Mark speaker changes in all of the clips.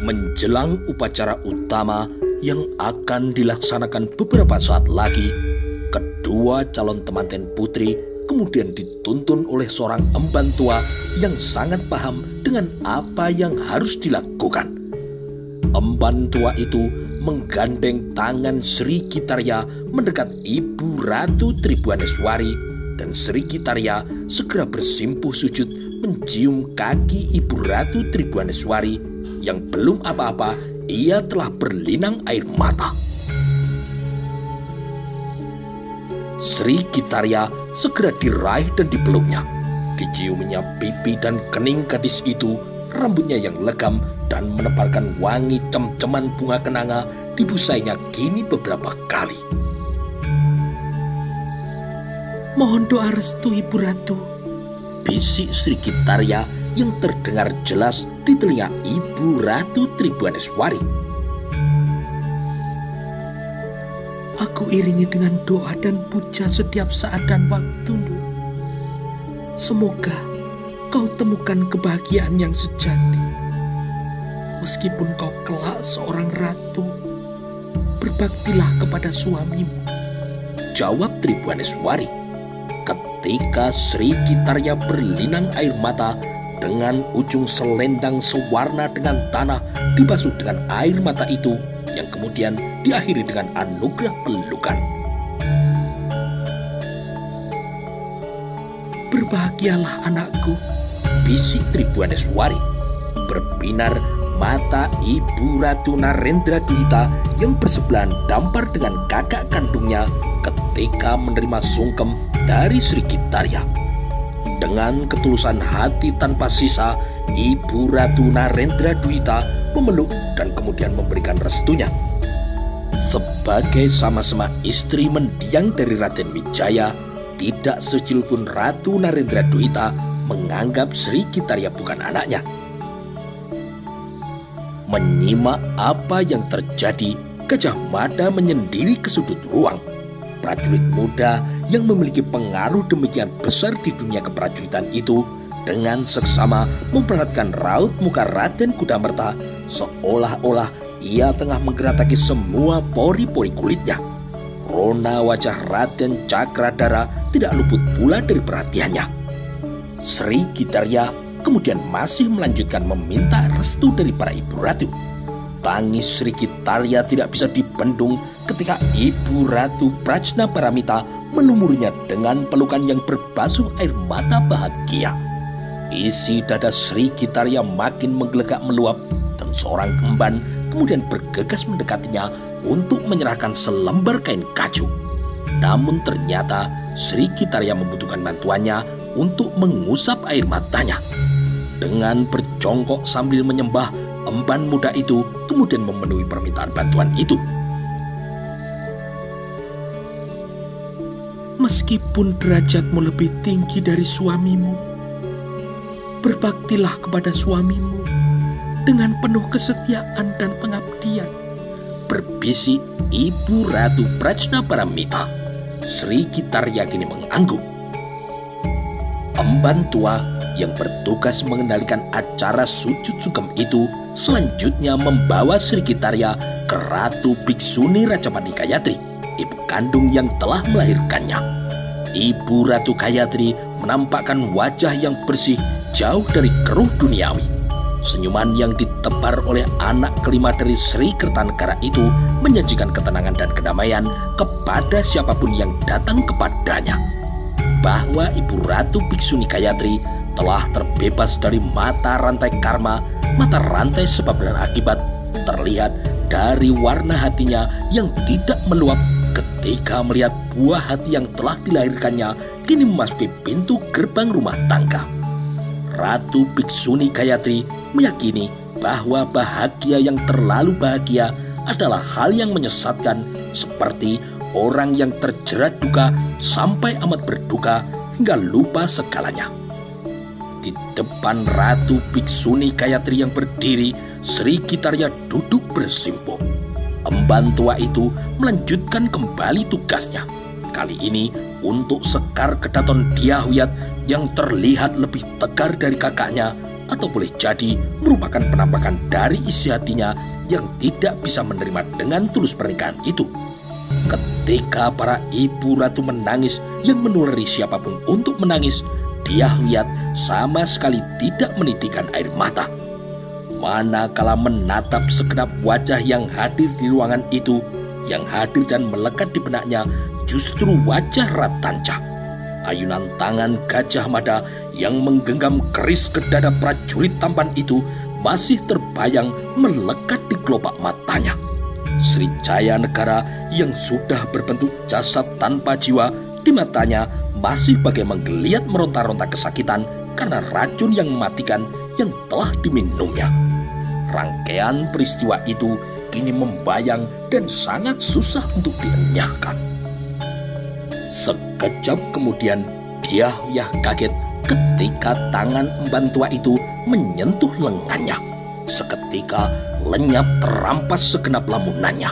Speaker 1: Menjelang upacara utama yang akan dilaksanakan beberapa saat lagi, kedua calon temanten putri kemudian dituntun oleh seorang emban tua yang sangat paham dengan apa yang harus dilakukan. Emban tua itu menggandeng tangan Sri Kitarya mendekat Ibu Ratu Tribuaneswari, dan Sri Kitarya segera bersimpuh sujud mencium kaki Ibu Ratu Tribuaneswari yang belum apa-apa ia telah berlinang air mata. Sri Kitarya segera diraih dan dipeluknya. Diciuminya pipi dan kening gadis itu, rambutnya yang legam dan menebarkan wangi cem-ceman bunga kenanga dibusainya kini beberapa kali.
Speaker 2: Mohon doa restu Ibu Ratu,
Speaker 1: bisik Sri Kitarya yang terdengar jelas di telinga Ibu Ratu Tribuaneswari.
Speaker 2: Aku iringi dengan doa dan puja setiap saat dan waktu, Nduk. Semoga kau temukan kebahagiaan yang sejati. Meskipun kau kelak seorang ratu, berbaktilah kepada suamimu,
Speaker 1: jawab Tribuaneswari. Ketika Sri Kitarya berlinang air mata dengan ujung selendang sewarna dengan tanah dibasuh dengan air mata itu, yang kemudian diakhiri dengan anugerah pelukan.
Speaker 2: Berbahagialah anakku,
Speaker 1: bisik Tribuaneswari. Berbinar mata Ibu Ratu Narendra Duhita yang bersebelahan dampar dengan kakak kandungnya ketika menerima sungkem dari Sri Kitarya. Dengan ketulusan hati tanpa sisa, Ibu Ratu Narendra Duhita memeluk dan kemudian memberikan restunya. Sebagai sama-sama istri mendiang dari Raden Wijaya, tidak sekecil pun Ratu Narendra Duhita menganggap Sri Kitarya bukan anaknya. Menyimak apa yang terjadi, Gajah Mada menyendiri ke sudut ruang. Prajurit muda yang memiliki pengaruh demikian besar di dunia keprajuritan itu dengan seksama memperhatikan raut muka Raden Kudamerta, seolah-olah ia tengah menggerataki semua pori-pori kulitnya. Rona wajah Raden Cakradara tidak luput pula dari perhatiannya. Sri Kitarya kemudian masih melanjutkan meminta restu dari para ibu ratu. Tangis Sri Kitarya tidak bisa dibendung ketika Ibu Ratu Prajnaparamita melumurinya dengan pelukan yang berbasuh air mata bahagia. Isi dada Sri Kitarya makin menggelegak meluap, dan seorang emban kemudian bergegas mendekatinya untuk menyerahkan selembar kain kacu. Namun ternyata Sri Kitarya membutuhkan bantuannya untuk mengusap air matanya. Dengan berjongkok sambil menyembah, emban muda itu kemudian memenuhi permintaan bantuan itu.
Speaker 2: Meskipun derajatmu lebih tinggi dari suamimu, berbaktilah kepada suamimu dengan penuh kesetiaan dan pengabdian,
Speaker 1: berbisik Ibu Ratu Prajnaparamita. Sri Kitarya kini mengangguk. Emban tua yang bertugas mengendalikan acara sujud sungkem itu selanjutnya membawa Sri Kitarya ke Ratu Biksuni Rajapati Gayatri, ibu kandung yang telah melahirkannya. Ibu Ratu Gayatri menampakkan wajah yang bersih jauh dari keruh duniawi. Senyuman yang ditebar oleh anak kelima dari Sri Kertanegara itu menjanjikan ketenangan dan kedamaian kepada siapapun yang datang kepadanya. Bahwa Ibu Ratu Biksuni Gayatri telah terbebas dari mata rantai karma, mata rantai sebab dan akibat, terlihat dari warna hatinya yang tidak meluap ketika melihat buah hati yang telah dilahirkannya kini memasuki pintu gerbang rumah tangga. Ratu Biksuni Gayatri meyakini bahwa bahagia yang terlalu bahagia adalah hal yang menyesatkan, seperti orang yang terjerat duka sampai amat berduka hingga lupa segalanya. Di depan Ratu Biksuni Gayatri yang berdiri, Sri Kitarya duduk bersimpuh. Emban tua itu melanjutkan kembali tugasnya. Kali ini untuk Sekar Kedaton Dyahuyat yang terlihat lebih tegar dari kakaknya, atau boleh jadi merupakan penampakan dari isi hatinya yang tidak bisa menerima dengan tulus pernikahan itu. Ketika para ibu ratu menangis yang menulari siapapun untuk menangis, Dyahwiyat sama sekali tidak menitikkan air mata. Manakala menatap segenap wajah yang hadir di ruangan itu, yang hadir dan melekat di benaknya justru wajah Ratanca. Ayunan tangan Gajah Mada yang menggenggam keris ke dada prajurit tampan itu masih terbayang melekat di kelopak matanya. Srijaya Negara yang sudah berbentuk jasad tanpa jiwa, di matanya masih bagai menggeliat meronta-ronta kesakitan karena racun yang mematikan yang telah diminumnya. Rangkaian peristiwa itu kini membayang dan sangat susah untuk dienyahkan. Sekejap kemudian Dyahwiyah kaget ketika tangan emban tua itu menyentuh lengannya. Seketika lenyap terampas segenap lamunannya.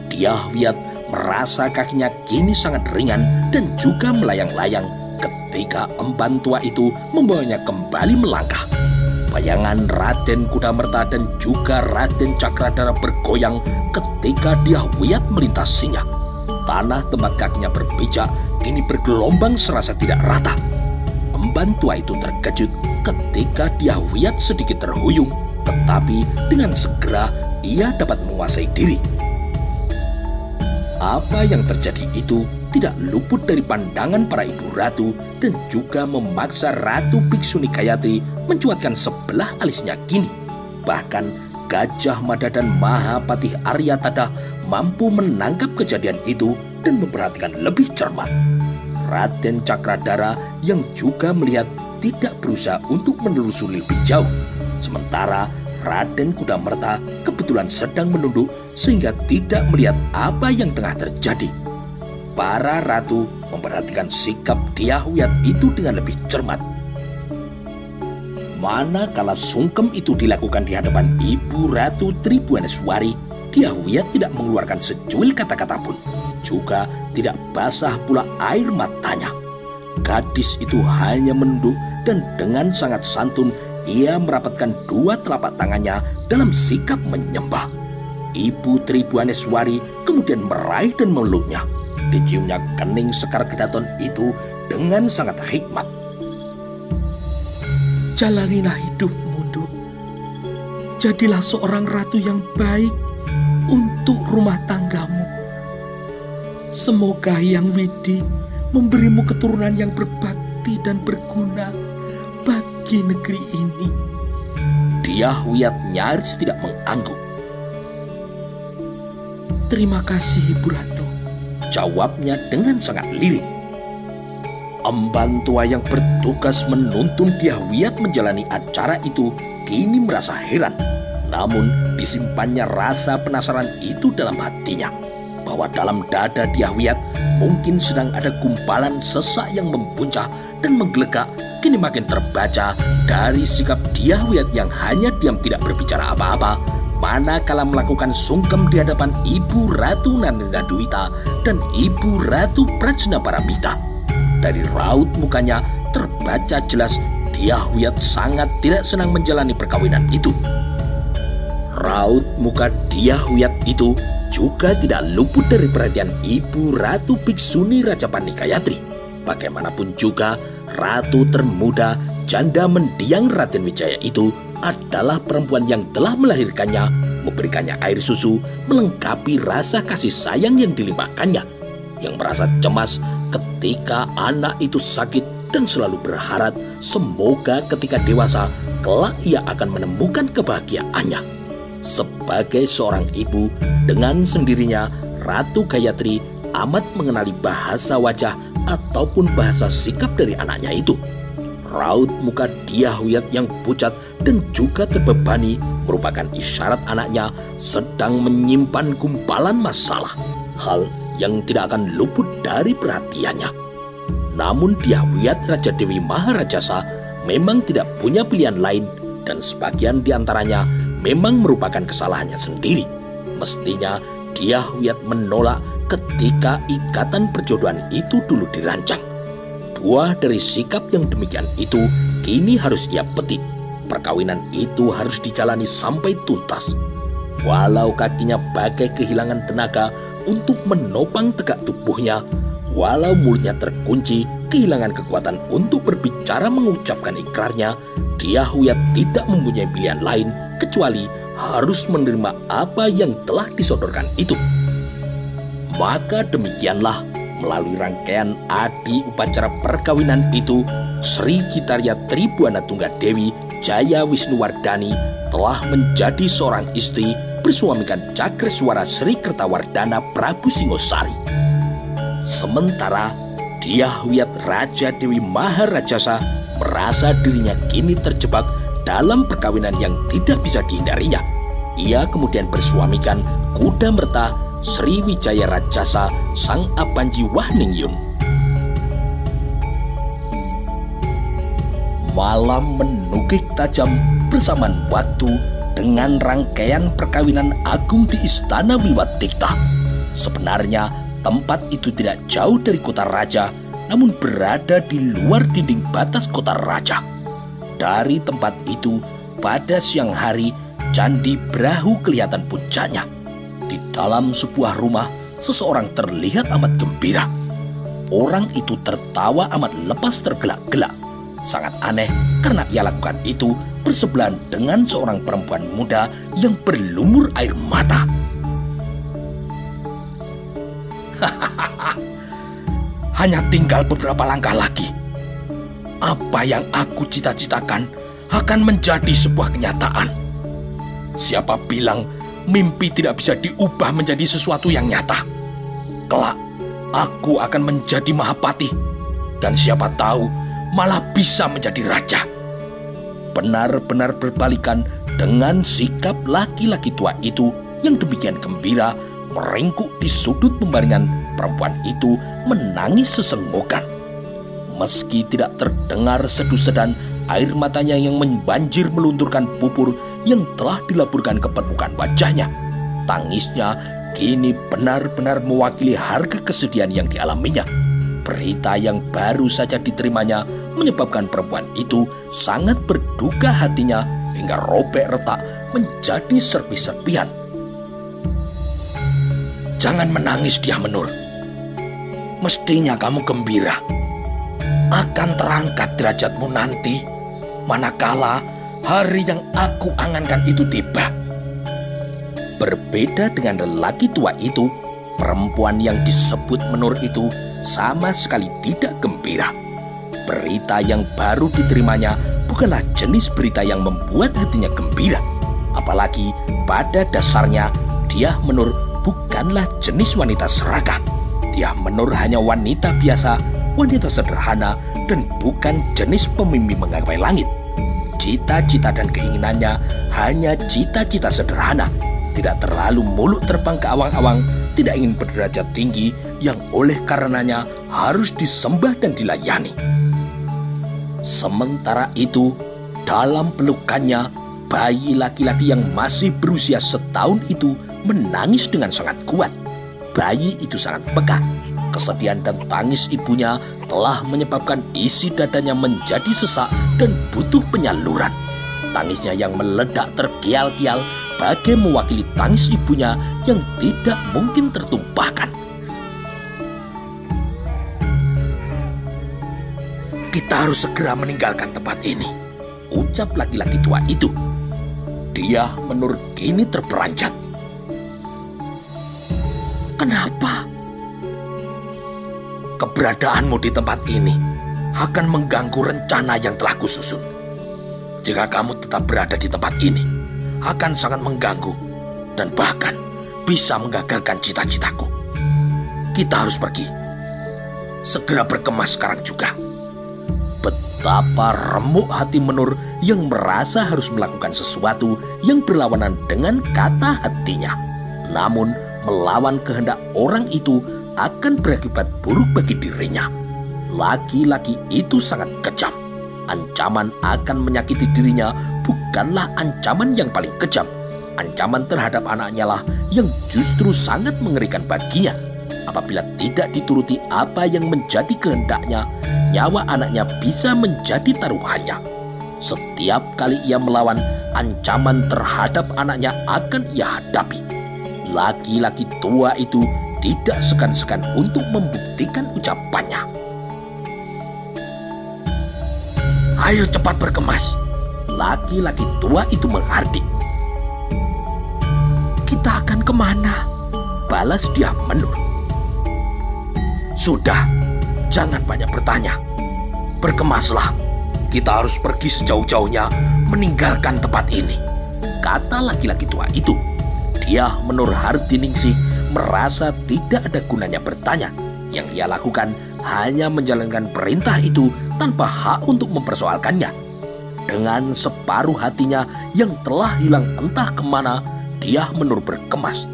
Speaker 1: Dyahwiyat merasa kakinya kini sangat ringan dan juga melayang-layang ketika emban tua itu membawanya kembali melangkah. Bayangan Raden Kudamerta dan juga Raden Cakradhara bergoyang ketika Dyahwiyat melintasinya. Tanah tempat kakinya berpijak kini bergelombang serasa tidak rata. Emban tua itu terkejut ketika Dyahwiyat sedikit terhuyung, tetapi dengan segera ia dapat menguasai diri. Apa yang terjadi itu tidak luput dari pandangan para ibu ratu dan juga memaksa Ratu Biksuni Gayatri mencuatkan sebelah alisnya kini. Bahkan Gajah Mada dan Mahapatih Aryatada mampu menangkap kejadian itu dan memperhatikan lebih cermat. Raden Cakradhara yang juga melihat tidak berusaha untuk menelusuri lebih jauh. Sementara Raden Kudamerta kebetulan sedang menunduk sehingga tidak melihat apa yang tengah terjadi. Para ratu memperhatikan sikap Dyahwiyat itu dengan lebih cermat. Manakala sungkem itu dilakukan di hadapan Ibu Ratu Tribhuwaneswari, Dyahwiyat tidak mengeluarkan secuil kata-kata pun. Juga tidak basah pula air matanya. Gadis itu hanya menunduk dan dengan sangat santun ia merapatkan dua telapak tangannya dalam sikap menyembah. Ibu Tribhuwaneswari kemudian meraih dan memeluknya. Diciumnya kening sekar kedaton itu dengan sangat hikmat.
Speaker 2: Jalanilah hidupmu, Nduk. Jadilah seorang ratu yang baik untuk rumah tanggamu. Semoga Hyang Widi memberimu keturunan yang berbakti dan berguna bagi negeri ini.
Speaker 1: Dyahwiyat nyaris tidak mengangguk.
Speaker 2: Terima kasih, Ibu Ratu,
Speaker 1: jawabnya dengan sangat lirik. Emban tua yang bertugas menuntun Dyahwiyat menjalani acara itu kini merasa heran. Namun disimpannya rasa penasaran itu dalam hatinya, bahwa dalam dada Dyahwiyat mungkin sedang ada gumpalan sesak yang membuncah dan menggelegak. Kini makin terbaca dari sikap Dyahwiyat yang hanya diam tidak berbicara apa-apa manakala melakukan sungkem di hadapan Ibu Ratu Nanendradwita dan Ibu Ratu Prajnaparamita. Dari raut mukanya terbaca jelas Dyahwiyat sangat tidak senang menjalani perkawinan itu. Raut muka Dyahwiyat itu juga tidak luput dari perhatian Ibu Ratu Biksuni Rajapandi Gayatri. Bagaimanapun juga, ratu termuda janda mendiang Raden Wijaya itu adalah perempuan yang telah melahirkannya, memberikannya air susu, melengkapi rasa kasih sayang yang dilimpahkannya, yang merasa cemas ketika anak itu sakit dan selalu berharap semoga ketika dewasa kelak ia akan menemukan kebahagiaannya. Sebagai seorang ibu, dengan sendirinya Ratu Gayatri amat mengenali bahasa wajah ataupun bahasa sikap dari anaknya itu. Raut muka Dyahwiyat yang pucat dan juga terbebani merupakan isyarat anaknya sedang menyimpan gumpalan masalah, hal yang tidak akan luput dari perhatiannya. Namun Dyahwiyat Raja Dewi Maharajasa memang tidak punya pilihan lain, dan sebagian diantaranya memang merupakan kesalahannya sendiri. Mestinya Dyahwiyat menolak ketika ikatan perjodohan itu dulu dirancang. Buah dari sikap yang demikian itu kini harus ia petik. perkawinan itu harus dijalani sampai tuntas. Walau kakinya bagai kehilangan tenaga untuk menopang tegak tubuhnya, walau mulutnya terkunci, kehilangan kekuatan untuk berbicara mengucapkan ikrarnya, Dyahwiyat tidak mempunyai pilihan lain kecuali harus menerima apa yang telah disodorkan itu. Maka demikianlah, melalui rangkaian adi upacara perkawinan itu, Sri Gitarya Tribuana Tunggadewi Jaya Wisnuwardhani telah menjadi seorang istri bersuamikan Cakreswara Sri Kertawardhana Prabu Singosari. Sementara Dyahwiyat Raja Dewi Maharajasa merasa dirinya kini terjebak dalam perkawinan yang tidak bisa dihindarinya. Ia kemudian bersuamikan Kudamerta Sri Wijaya Rajasa Sang Apanji Wahningyon. Malam menukik tajam bersamaan waktu dengan rangkaian perkawinan agung di Istana Wilwatikta. Sebenarnya tempat itu tidak jauh dari kota raja, namun berada di luar dinding batas kota raja. Dari tempat itu, pada siang hari, Candi Brahu kelihatan puncaknya. Di dalam sebuah rumah, seseorang terlihat amat gembira. Orang itu tertawa amat lepas tergelak-gelak. Sangat aneh karena ia lakukan itu bersebelahan dengan seorang perempuan muda yang berlumur air mata. Hanya tinggal beberapa langkah lagi. Apa yang aku cita-citakan akan menjadi sebuah kenyataan. Siapa bilang mimpi tidak bisa diubah menjadi sesuatu yang nyata? Kelak, aku akan menjadi Mahapati. Dan siapa tahu, malah bisa menjadi raja. Benar-benar berbalikan dengan sikap laki-laki tua itu yang demikian gembira merengkuk di sudut pembaringan. Perempuan itu menangis sesenggukan. Meski tidak terdengar sedu-sedan, air matanya yang membanjir melunturkan pupur yang telah dilaburkan ke permukaan wajahnya. Tangisnya kini benar-benar mewakili harga kesedihan yang dialaminya. Berita yang baru saja diterimanya menyebabkan perempuan itu sangat berduka hatinya hingga robek retak menjadi serpi-serpian. Jangan menangis, Dyah-Menur. Mestinya kamu gembira. Akan terangkat derajatmu nanti, manakala hari yang aku angankan itu tiba. Berbeda dengan lelaki tua itu, perempuan yang disebut Menur itu sama sekali tidak gembira. Berita yang baru diterimanya bukanlah jenis berita yang membuat hatinya gembira. Apalagi pada dasarnya Dyah-Menur bukanlah jenis wanita serakah. Dyah-Menur hanya wanita biasa, wanita sederhana, dan bukan jenis pemimpi menggapai langit. Cita-cita dan keinginannya hanya cita-cita sederhana, tidak terlalu muluk terbang ke awang-awang, tidak ingin berderajat tinggi yang oleh karenanya harus disembah dan dilayani. Sementara itu, dalam pelukannya, bayi laki-laki yang masih berusia setahun itu menangis dengan sangat kuat. Bayi itu sangat peka. Kesedihan dan tangis ibunya telah menyebabkan isi dadanya menjadi sesak dan butuh penyaluran. Tangisnya yang meledak terkial-kial bagai mewakili tangis ibunya yang tidak mungkin tertumpahkan. Kita harus segera meninggalkan tempat ini, ucap laki-laki tua itu. Dyah-Menur kini terperanjat. Kenapa? Keberadaanmu di tempat ini akan mengganggu rencana yang telah kususun. Jika kamu tetap berada di tempat ini, akan sangat mengganggu dan bahkan bisa menggagalkan cita-citaku. Kita harus pergi. Segera berkemas sekarang juga. Betapa remuk hati Menur yang merasa harus melakukan sesuatu yang berlawanan dengan kata hatinya. Namun, melawan kehendak orang itu akan berakibat buruk bagi dirinya. Laki-laki itu sangat kejam. Ancaman akan menyakiti dirinya bukanlah ancaman yang paling kejam. Ancaman terhadap anaknya lah yang justru sangat mengerikan baginya. Apabila tidak dituruti apa yang menjadi kehendaknya, nyawa anaknya bisa menjadi taruhannya. Setiap kali ia melawan, ancaman terhadap anaknya akan ia hadapi. Laki-laki tua itu tidak segan-segan untuk membuktikan ucapannya. "Ayo cepat berkemas," laki-laki tua itu menghardik.
Speaker 2: "Kita akan kemana?"
Speaker 1: balas dia Menur. "Sudah, jangan banyak bertanya. Berkemaslah. Kita harus pergi sejauh-jauhnya meninggalkan tempat ini," kata laki-laki tua itu. Dia Menur Hardiningsih merasa tidak ada gunanya bertanya. Yang ia lakukan hanya menjalankan perintah itu tanpa hak untuk mempersoalkannya. Dengan separuh hatinya yang telah hilang entah kemana, dia Menur berkemas.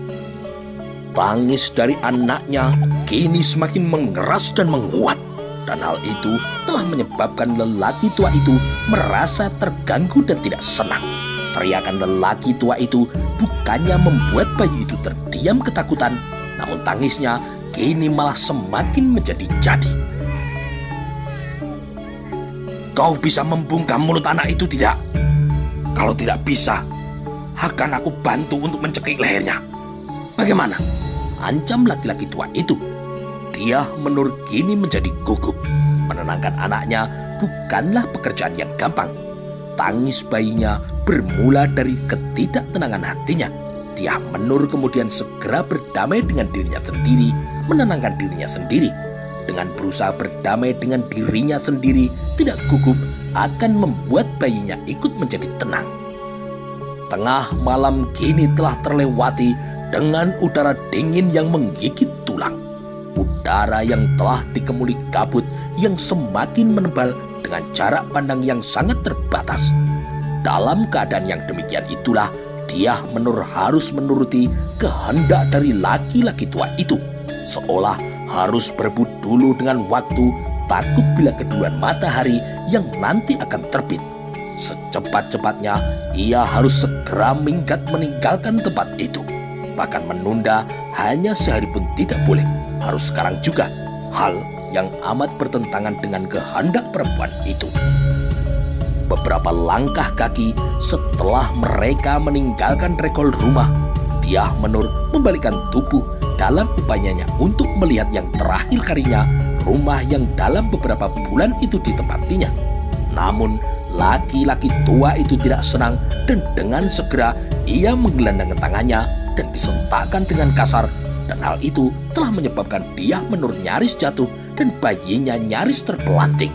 Speaker 1: Tangis dari anaknya kini semakin mengeras dan menguat. Dan hal itu telah menyebabkan lelaki tua itu merasa terganggu dan tidak senang. Teriakan lelaki tua itu bukannya membuat bayi itu terdiam ketakutan, namun tangisnya kini malah semakin menjadi-jadi. "Kau bisa membungkam mulut anak itu tidak? Kalau tidak bisa, akan aku bantu untuk mencekik lehernya. Bagaimana?" ancam laki-laki tua itu. Dia Menur kini menjadi gugup. Menenangkan anaknya bukanlah pekerjaan yang gampang. Tangis bayinya bermula dari ketidaktenangan hatinya. Dia Menur kemudian segera berdamai dengan dirinya sendiri, menenangkan dirinya sendiri. Dengan berusaha berdamai dengan dirinya sendiri, tidak gugup akan membuat bayinya ikut menjadi tenang. Tengah malam kini telah terlewati dengan udara dingin yang menggigit tulang. Udara yang telah dikemuli kabut yang semakin menebal dengan jarak pandang yang sangat terbatas. Dalam keadaan yang demikian itulah dia Menur harus menuruti kehendak dari laki-laki tua itu. Seolah harus berebut dulu dengan waktu, takut bila keduluan matahari yang nanti akan terbit. Secepat-cepatnya ia harus segera minggat meninggalkan tempat itu. Bahkan menunda hanya sehari pun tidak boleh. Harus sekarang juga. Hal yang amat bertentangan dengan kehendak perempuan itu. Beberapa langkah kaki setelah mereka meninggalkan rekol rumah, dia Menur membalikkan tubuh dalam upayanya untuk melihat yang terakhir kalinya rumah yang dalam beberapa bulan itu ditempatinya. Namun laki-laki tua itu tidak senang dan dengan segera ia menggelandangkan tangannya dan disentakkan dengan kasar, dan hal itu telah menyebabkan dia Menur nyaris jatuh dan bayinya nyaris terpelanting.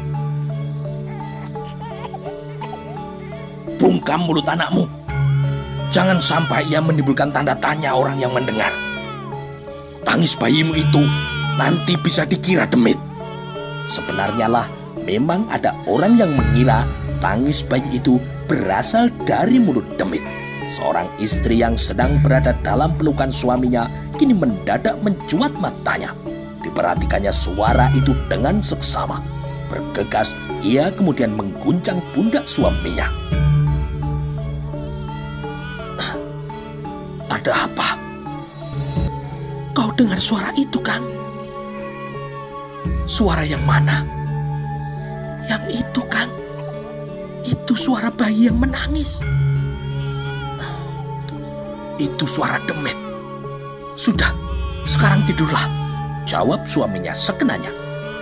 Speaker 1: "Bungkam mulut anakmu. Jangan sampai ia menimbulkan tanda tanya orang yang mendengar. Tangis bayimu itu nanti bisa dikira demit." Sebenarnya lah memang ada orang yang mengira tangis bayi itu berasal dari mulut demit. Seorang istri yang sedang berada dalam pelukan suaminya kini mendadak mencuat matanya. Diperhatikannya suara itu dengan seksama. Bergegas, ia kemudian mengguncang pundak suaminya. "Ada apa?"
Speaker 2: "Kau dengar suara itu, Kang?"
Speaker 1: "Suara yang mana?"
Speaker 2: "Yang itu, Kang. Itu suara bayi yang menangis."
Speaker 1: "Itu suara demit." "Sudah, sekarang tidurlah," jawab suaminya sekenanya.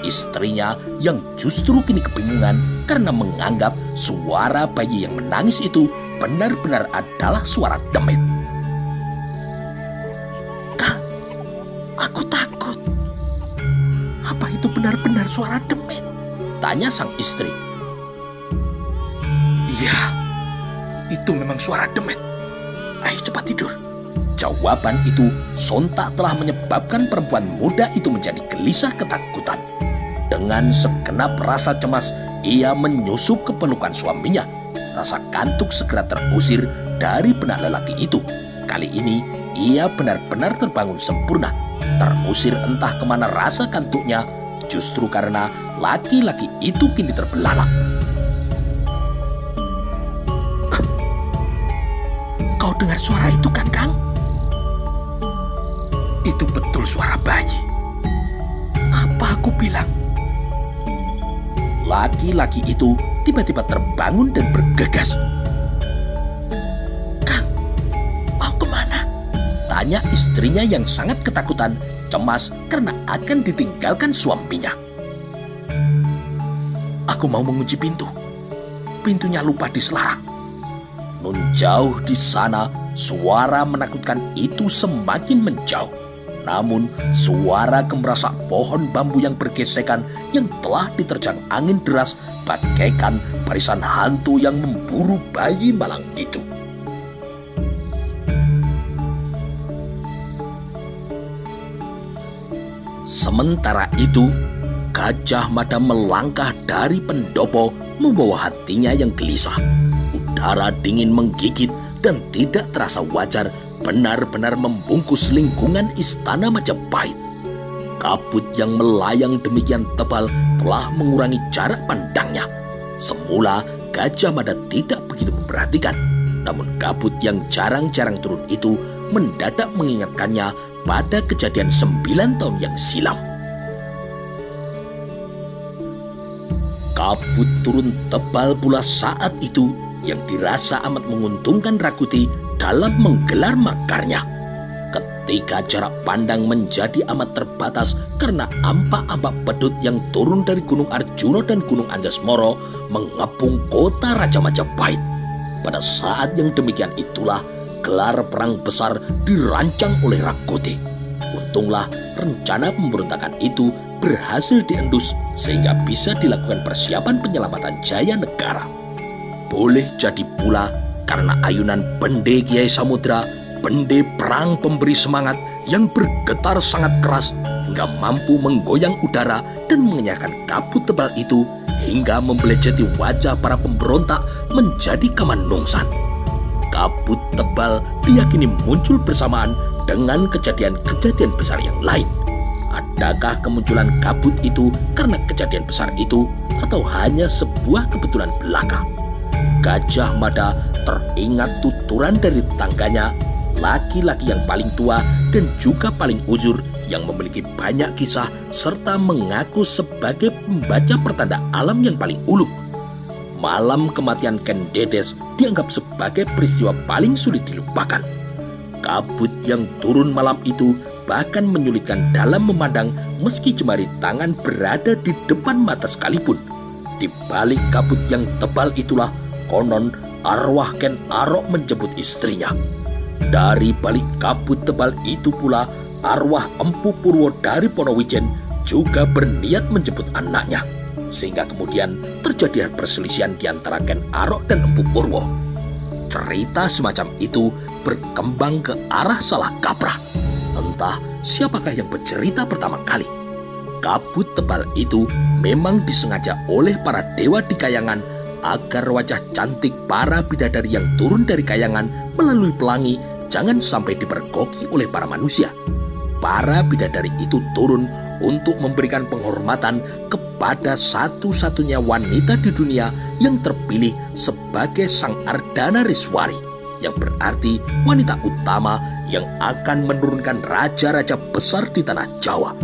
Speaker 1: Istrinya yang justru kini kebingungan karena menganggap suara bayi yang menangis itu benar-benar adalah suara demit.
Speaker 2: "Kang, aku takut. Apa itu benar-benar suara demit?"
Speaker 1: tanya sang istri. "Iya, itu memang suara demit. Ayo cepat tidur." Jawaban itu sontak telah menyebabkan perempuan muda itu menjadi gelisah ketakutan. Dengan segenap rasa cemas, ia menyusup ke pelukan suaminya. Rasa kantuk segera terusir dari benak lelaki itu. Kali ini ia benar-benar terbangun sempurna. Terusir entah kemana rasa kantuknya, justru karena laki-laki itu kini terbelalak.
Speaker 2: "Kau dengar suara itu kan, Kang?"
Speaker 1: "Itu betul suara bayi."
Speaker 2: "Apa aku bilang?"
Speaker 1: Laki-laki itu tiba-tiba terbangun dan bergegas.
Speaker 2: "Kang, mau kemana?"
Speaker 1: tanya istrinya yang sangat ketakutan, cemas karena akan ditinggalkan suaminya.
Speaker 2: "Aku mau mengunci pintu. Pintunya lupa diselarak."
Speaker 1: Nun jauh di sana, suara menakutkan itu semakin menjauh. Namun suara gemerasak pohon bambu yang bergesekan yang telah diterjang angin deras bagaikan barisan hantu yang memburu bayi malang itu. Sementara itu, Gajah Mada melangkah dari pendopo membawa hatinya yang gelisah. Udara dingin menggigit dan tidak terasa wajar benar-benar membungkus lingkungan istana Majapahit. Kabut yang melayang demikian tebal telah mengurangi jarak pandangnya. Semula Gajah Mada tidak begitu memperhatikan, namun kabut yang jarang-jarang turun itu mendadak mengingatkannya pada kejadian 9 tahun yang silam. Kabut turun tebal pula saat itu yang dirasa amat menguntungkan Rakuti dalam menggelar makarnya. Ketika jarak pandang menjadi amat terbatas karena ampak-ampak pedut yang turun dari Gunung Arjuna dan Gunung Anjasmara mengepung kota Raja Majapahit. Pada saat yang demikian itulah gelar perang besar dirancang oleh Rakuti. Untunglah rencana pemberontakan itu berhasil diendus sehingga bisa dilakukan persiapan penyelamatan jaya negara. Boleh jadi pula karena ayunan Bende Kiai Samudra, bende perang pemberi semangat yang bergetar sangat keras hingga mampu menggoyang udara dan mengenyahkan kabut tebal itu hingga membelejeti wajah para pemberontak menjadi kamanungsan. Kabut tebal diyakini muncul bersamaan dengan kejadian-kejadian besar yang lain. Adakah kemunculan kabut itu karena kejadian besar itu atau hanya sebuah kebetulan belaka? Gajah Mada teringat tuturan dari tetangganya, laki-laki yang paling tua dan juga paling uzur yang memiliki banyak kisah serta mengaku sebagai pembaca pertanda alam yang paling ulung. Malam kematian Ken Dedes dianggap sebagai peristiwa paling sulit dilupakan. Kabut yang turun malam itu bahkan menyulitkan dalam memandang meski jemari tangan berada di depan mata sekalipun. Di balik kabut yang tebal itulah konon arwah Ken Arok menjemput istrinya. Dari balik kabut tebal itu pula arwah Empu Purwo dari Ponowijen juga berniat menjemput anaknya. Sehingga kemudian terjadi perselisihan di antara Ken Arok dan Empu Purwo. Cerita semacam itu berkembang ke arah salah kaprah. Entah siapakah yang bercerita pertama kali. Kabut tebal itu memang disengaja oleh para dewa di kayangan agar wajah cantik para bidadari yang turun dari kayangan melalui pelangi jangan sampai dipergoki oleh para manusia. Para bidadari itu turun untuk memberikan penghormatan kepada satu-satunya wanita di dunia yang terpilih sebagai Sang Ardana Riswari, yang berarti wanita utama yang akan menurunkan raja-raja besar di tanah Jawa.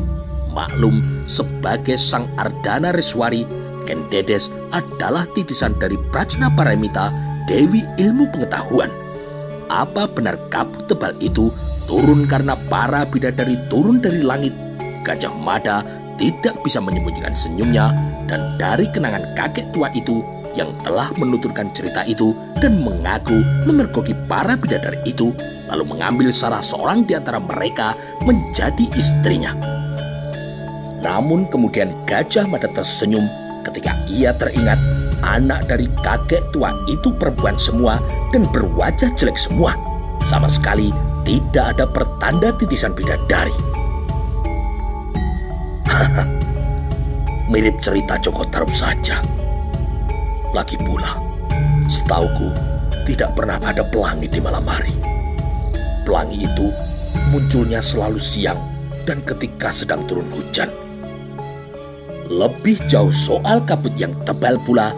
Speaker 1: Maklum, sebagai Sang Ardana Riswari, Ken Dedes adalah titisan dari Prajna Paramita, Dewi Ilmu Pengetahuan. Apa benar kabut tebal itu turun karena para bidadari turun dari langit? Gajah Mada tidak bisa menyembunyikan senyumnya, dan dari kenangan kakek tua itu yang telah menuturkan cerita itu dan mengaku memergoki para bidadari itu, lalu mengambil salah seorang di antara mereka menjadi istrinya. Namun kemudian Gajah Mada tersenyum ketika ia teringat anak dari kakek tua itu perempuan semua dan berwajah jelek semua. Sama sekali tidak ada pertanda titisan bidadari. Mirip cerita Joko Tarub saja. Lagi pula, setauku tidak pernah ada pelangi di malam hari. Pelangi itu munculnya selalu siang dan ketika sedang turun hujan. Lebih jauh soal kabut yang tebal pula,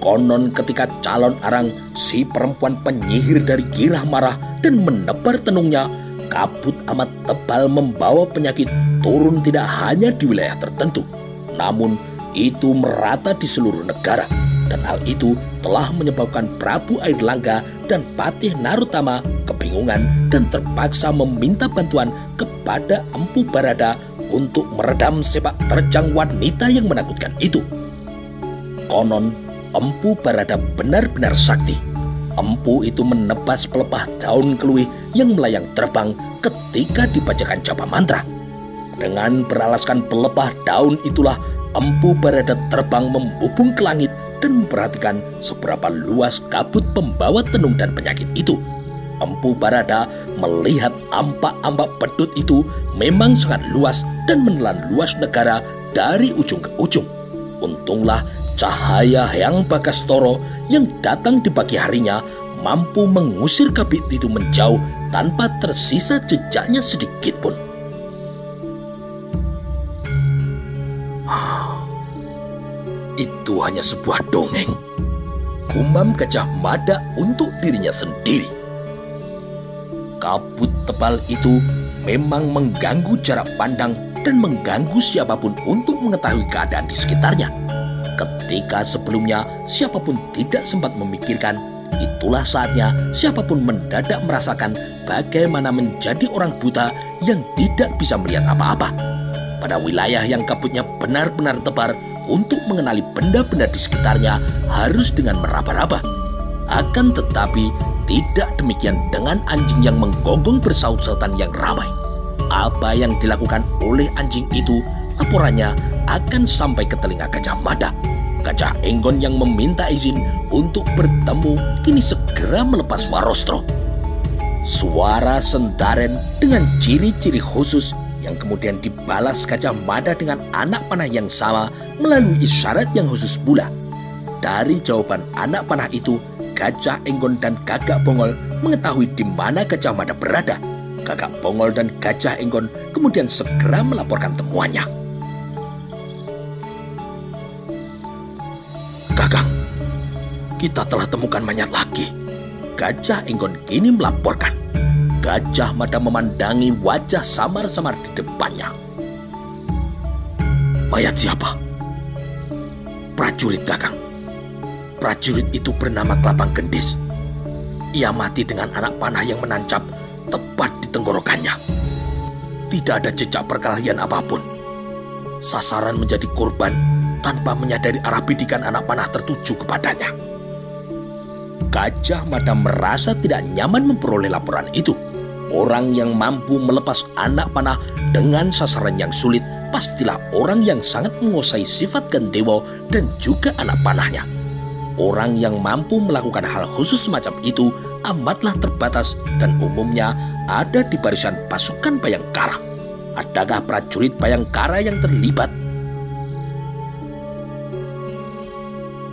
Speaker 1: konon ketika calon arang si perempuan penyihir dari Girah marah dan menebar tenungnya, kabut amat tebal membawa penyakit turun tidak hanya di wilayah tertentu, namun itu merata di seluruh negara. Dan hal itu telah menyebabkan Prabu Airlangga dan Patih Narutama kebingungan dan terpaksa meminta bantuan kepada Empu Barada untuk meredam sepak terjang wanita yang menakutkan itu. Konon, Empu Barada benar-benar sakti. Empu itu menebas pelepah daun keluih yang melayang terbang ketika dibacakan japa mantra. Dengan beralaskan pelepah daun itulah Empu Barada terbang membubung ke langit dan memperhatikan seberapa luas kabut pembawa tenung dan penyakit itu. Empu Barada melihat ampak-ampak pedut itu memang sangat luas dan menelan luas negara dari ujung ke ujung. Untunglah cahaya Hyang Bagastoro yang datang di pagi harinya mampu mengusir kabut itu menjauh tanpa tersisa jejaknya sedikit pun. Itu hanya sebuah dongeng, gumam Gajah Mada untuk dirinya sendiri. Kabut tebal itu memang mengganggu jarak pandang dan mengganggu siapapun untuk mengetahui keadaan di sekitarnya. Ketika sebelumnya siapapun tidak sempat memikirkan, itulah saatnya siapapun mendadak merasakan bagaimana menjadi orang buta yang tidak bisa melihat apa-apa. Pada wilayah yang kabutnya benar-benar tebal, untuk mengenali benda-benda di sekitarnya harus dengan meraba-raba. Akan tetapi tidak demikian dengan anjing yang menggonggong bersaut-sautan yang ramai. Apa yang dilakukan oleh anjing itu, laporannya akan sampai ke telinga Gajah Mada. Gajah Enggon yang meminta izin untuk bertemu kini segera melepas warostro. Suara sendaren dengan ciri-ciri khusus yang kemudian dibalas Gajah Mada dengan anak panah yang sama melalui isyarat yang khusus pula. Dari jawaban anak panah itu, Gajah Enggon dan Gagak Bongol mengetahui di mana Gajah Mada berada. Gagak Bongol dan Gajah Enggon kemudian segera melaporkan temuannya. "Kakang, kita telah temukan mayat lagi," Gajah Enggon kini melaporkan. Gajah Mada memandangi wajah samar-samar di depannya. "Mayat siapa?" "Prajurit, Kakang. Prajurit itu bernama Kelapang Gendis. Ia mati dengan anak panah yang menancap tepat di tenggorokannya. Tidak ada jejak perkelahian apapun. Sasaran menjadi korban tanpa menyadari arah bidikan anak panah tertuju kepadanya." Gajah Mada merasa tidak nyaman memperoleh laporan itu. Orang yang mampu melepas anak panah dengan sasaran yang sulit pastilah orang yang sangat menguasai sifat Gandewa dan juga anak panahnya. Orang yang mampu melakukan hal khusus semacam itu amatlah terbatas dan umumnya ada di barisan pasukan Bayangkara. Adakah prajurit Bayangkara yang terlibat?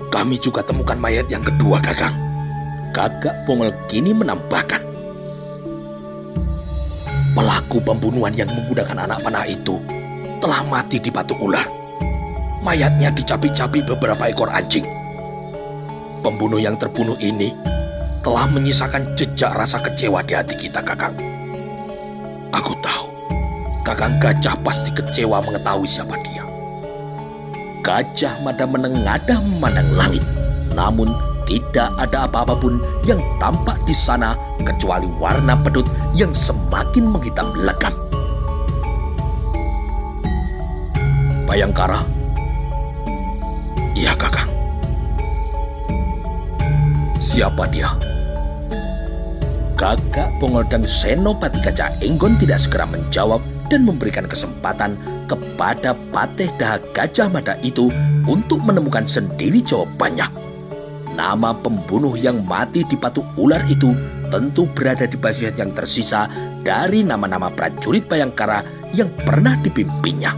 Speaker 1: "Kami juga temukan mayat yang kedua, Kakang," Gagak Bongol kini menambahkan. "Pelaku pembunuhan yang menggunakan anak panah itu telah mati di batu ular. Mayatnya dicapik-capik beberapa ekor anjing. Pembunuh yang terbunuh ini telah menyisakan jejak rasa kecewa di hati kita, Kakang. Aku tahu, Kakang Gajah pasti kecewa mengetahui siapa dia." Gajah Mada menengadah memandang langit, namun tidak ada apa-apa pun yang tampak di sana kecuali warna pedut yang semakin menghitam legam. "Bayangkara?" "Iya, Kakang." "Siapa dia?" Gagak Bongol dan Senopati Gajah Enggon tidak segera menjawab dan memberikan kesempatan kepada Patih Daha Gajah Mada itu untuk menemukan sendiri jawabannya. Nama pembunuh yang mati di batu ular itu tentu berada di barisan yang tersisa dari nama-nama prajurit Bayangkara yang pernah dipimpinnya.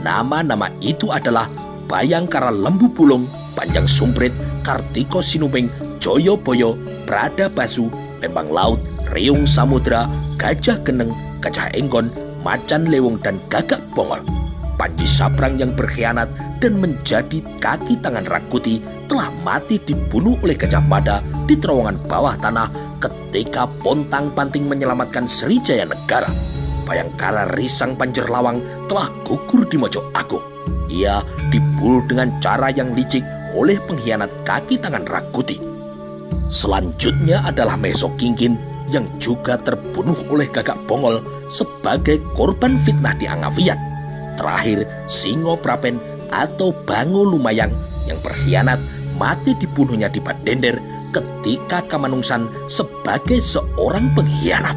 Speaker 1: Nama-nama itu adalah Bayangkara Lembu Bulung, Panjang Sumprit, Kartiko Sinubeng, Joyo Boyo, Prada Basu, Lembang Laut, Riung Samudra, Gajah Geneng, Gajah Enggon, Macan Lewong, dan Gagak Bongol. Panji Sabrang yang berkhianat dan menjadi kaki tangan Rakuti telah mati dibunuh oleh Gajah Mada di terowongan bawah tanah ketika pontang-panting menyelamatkan Srijaya Negara. Bayangkara Risang Panjer Lawang telah gugur di Mojo Agung. Ia dibunuh dengan cara yang licik oleh pengkhianat kaki tangan Rakuti. Selanjutnya adalah Meso Kingkin yang juga terbunuh oleh Gagak Bongol sebagai korban fitnah di Angaviat. Terakhir, Singo Prapen atau Bango Lumayang yang berkhianat mati dibunuhnya di Badender ketika Kamanungsan sebagai seorang pengkhianat.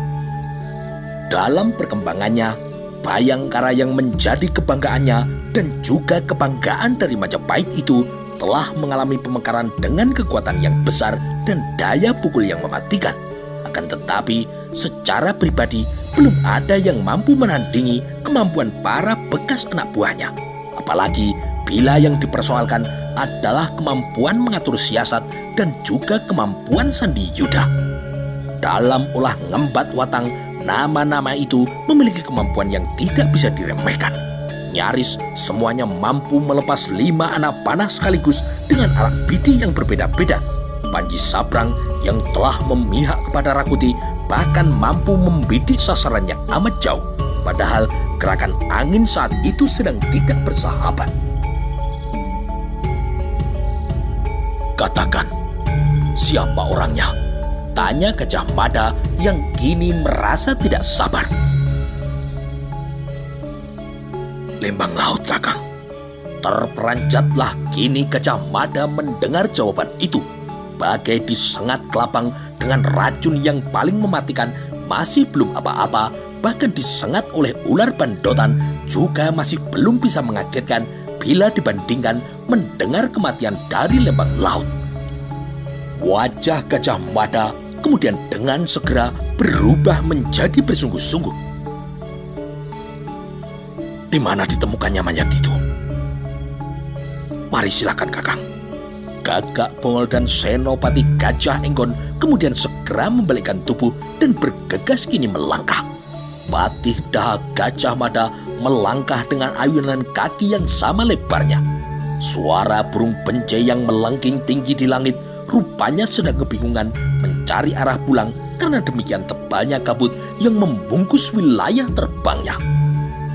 Speaker 1: Dalam perkembangannya, Bayangkara yang menjadi kebanggaannya dan juga kebanggaan dari Majapahit itu telah mengalami pemekaran dengan kekuatan yang besar dan daya pukul yang mematikan. Akan tetapi, secara pribadi belum ada yang mampu menandingi kemampuan para bekas anak buahnya. Apalagi bila yang dipersoalkan adalah kemampuan mengatur siasat dan juga kemampuan Sandi Yuda. Dalam ulah ngembat watang, nama-nama itu memiliki kemampuan yang tidak bisa diremehkan. Nyaris semuanya mampu melepas 5 anak panah sekaligus dengan arak bidi yang berbeda-beda. Panji Sabrang yang telah memihak kepada Rakuti bahkan mampu membidik sasaran yang amat jauh. Padahal gerakan angin saat itu sedang tidak bersahabat. "Katakan, siapa orangnya?" tanya Gajah Mada yang kini merasa tidak sabar. "Lembang Laut, Kakang." Terperanjatlah kini Gajah Mada mendengar jawaban itu. Bagai disengat kelabang dengan racun yang paling mematikan, masih belum apa-apa, bahkan disengat oleh ular bandotan juga masih belum bisa mengagetkan bila dibandingkan mendengar kematian dari Lembang Laut. Wajah Gajah Mada kemudian dengan segera berubah menjadi bersungguh-sungguh. "Di mana ditemukannya mayat itu?" "Mari silakan, Kakang." Gagak Bongol dan Senopati Gajah Enggon kemudian segera membalikkan tubuh dan bergegas kini melangkah. Patih Daha Gajah Mada melangkah dengan ayunan kaki yang sama lebarnya. Suara burung pencai yang melengking tinggi di langit rupanya sedang kebingungan mencari arah pulang karena demikian tebalnya kabut yang membungkus wilayah terbangnya.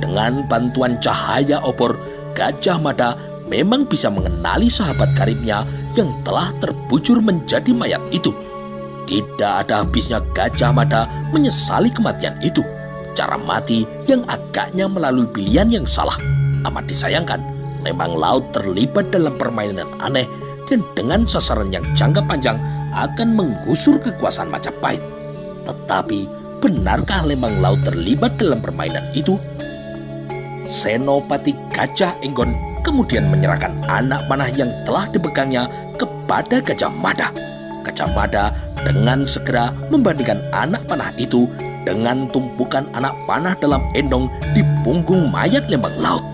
Speaker 1: Dengan bantuan cahaya obor, Gajah Mada memang bisa mengenali sahabat karibnya yang telah terbujur menjadi mayat itu. Tidak ada habisnya Gajah Mada menyesali kematian itu. Cara mati yang agaknya melalui pilihan yang salah. Amat disayangkan, Lembang Laut terlibat dalam permainan aneh dan dengan sasaran yang jangka panjang akan menggusur kekuasaan Majapahit. Tetapi, benarkah Lembang Laut terlibat dalam permainan itu? Senopati Gajah Enggon kemudian menyerahkan anak panah yang telah dipegangnya kepada Gajah Mada. Gajah Mada dengan segera membandingkan anak panah itu dengan tumpukan anak panah dalam endong di punggung mayat Lembang Laut.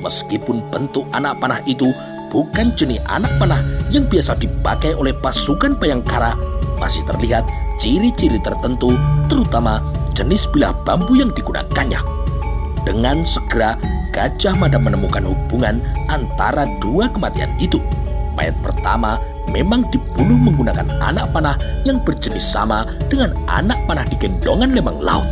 Speaker 1: Meskipun bentuk anak panah itu bukan jenis anak panah yang biasa dipakai oleh pasukan Bayangkara, masih terlihat ciri-ciri tertentu, terutama jenis bilah bambu yang digunakannya. Dengan segera Gajah Mada menemukan hubungan antara dua kematian itu. Mayat pertama memang dibunuh menggunakan anak panah yang berjenis sama dengan anak panah di gendongan Lembang Laut.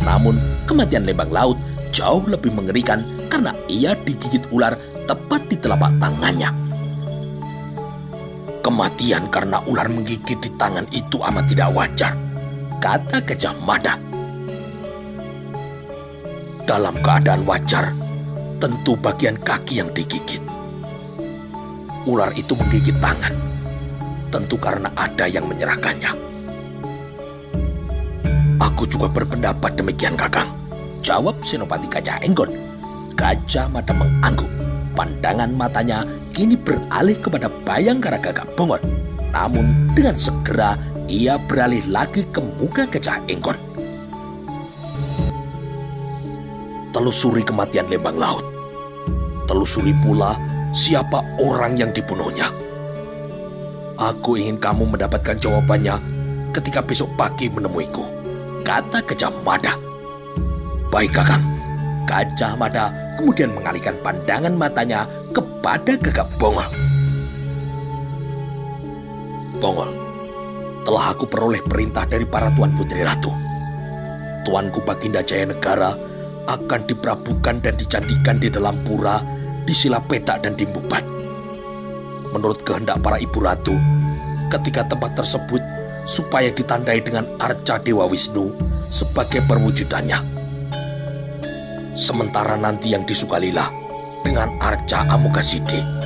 Speaker 1: Namun kematian Lembang Laut jauh lebih mengerikan karena ia digigit ular tepat di telapak tangannya. "Kematian karena ular menggigit di tangan itu amat tidak wajar," kata Gajah Mada. "Dalam keadaan wajar, tentu bagian kaki yang digigit. Ular itu menggigit tangan, tentu karena ada yang menyerahkannya." "Aku juga berpendapat demikian, Kakang," jawab Senopati Gajah Enggon. Gajah Mada mengangguk. Pandangan matanya kini beralih kepada Bayangkara Gagak Bongol. Namun dengan segera ia beralih lagi ke muka Gajah Enggon. "Telusuri kematian Lembang Laut. Telusuri pula siapa orang yang dibunuhnya. Aku ingin kamu mendapatkan jawabannya ketika besok pagi menemuiku," kata Gajah Mada. "Baik, Kakang." Gajah Mada kemudian mengalihkan pandangan matanya kepada Gagak Bongol. "Bongol, telah aku peroleh perintah dari para Tuan Putri Ratu. Tuanku Baginda Jaya Negara akan diprabukan dan dicandikan di dalam pura di sila petak dan dimbubat. Menurut kehendak para ibu ratu, ketiga tempat tersebut supaya ditandai dengan arca Dewa Wisnu sebagai perwujudannya. Sementara nanti yang di Sukalila dengan arca Amoghasiddhi.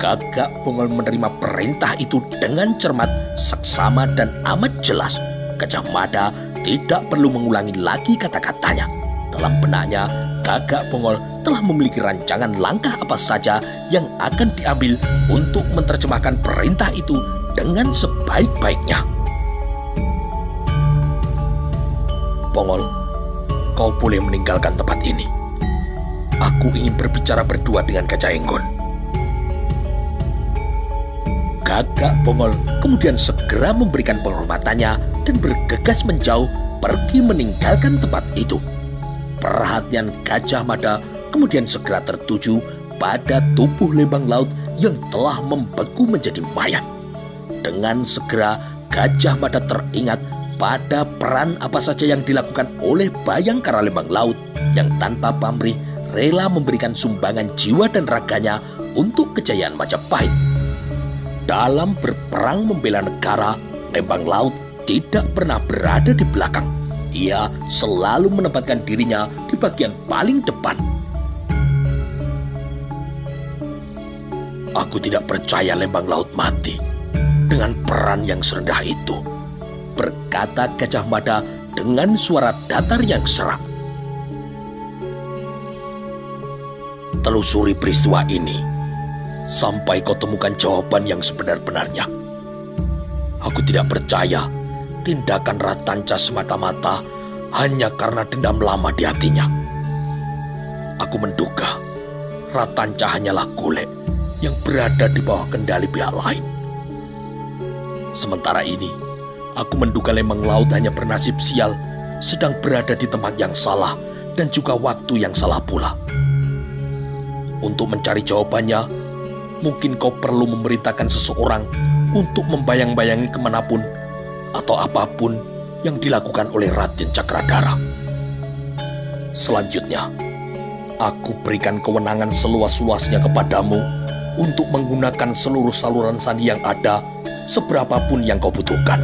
Speaker 1: Gagak Bongol menerima perintah itu dengan cermat, seksama, dan amat jelas. Gajah Mada tidak perlu mengulangi lagi kata-katanya. Dalam benaknya, Gagak Bongol telah memiliki rancangan langkah apa saja yang akan diambil untuk menerjemahkan perintah itu dengan sebaik-baiknya. Bongol, kau boleh meninggalkan tempat ini. Aku ingin berbicara berdua dengan Gajah Enggon. Gagak Bongol kemudian segera memberikan penghormatannya dan bergegas menjauh pergi meninggalkan tempat itu. Perhatian Gajah Mada kemudian segera tertuju pada tubuh Lembang Laut yang telah membeku menjadi mayat. Dengan segera Gajah Mada teringat pada peran apa saja yang dilakukan oleh Bayangkara Lembang Laut yang tanpa pamrih rela memberikan sumbangan jiwa dan raganya untuk kejayaan Majapahit. Dalam berperang membela negara, Lembang Laut tidak pernah berada di belakang. Ia selalu menempatkan dirinya di bagian paling depan. Aku tidak percaya Lembang Laut mati dengan peran yang serendah itu, berkata Gajah Mada dengan suara datar yang serak. Telusuri peristiwa ini sampai kau temukan jawaban yang sebenar-benarnya. Aku tidak percaya tindakan Ratanca semata-mata hanya karena dendam lama di hatinya. Aku menduga Ratanca hanyalah golek yang berada di bawah kendali pihak lain. Sementara ini, aku menduga Lembang Laut hanya bernasib sial, sedang berada di tempat yang salah dan juga waktu yang salah pula. Untuk mencari jawabannya, mungkin kau perlu memerintahkan seseorang untuk membayang-bayangi kemanapun atau apapun yang dilakukan oleh Raden Cakradhara. Selanjutnya, aku berikan kewenangan seluas-luasnya kepadamu untuk menggunakan seluruh saluran sandi yang ada, seberapapun yang kau butuhkan.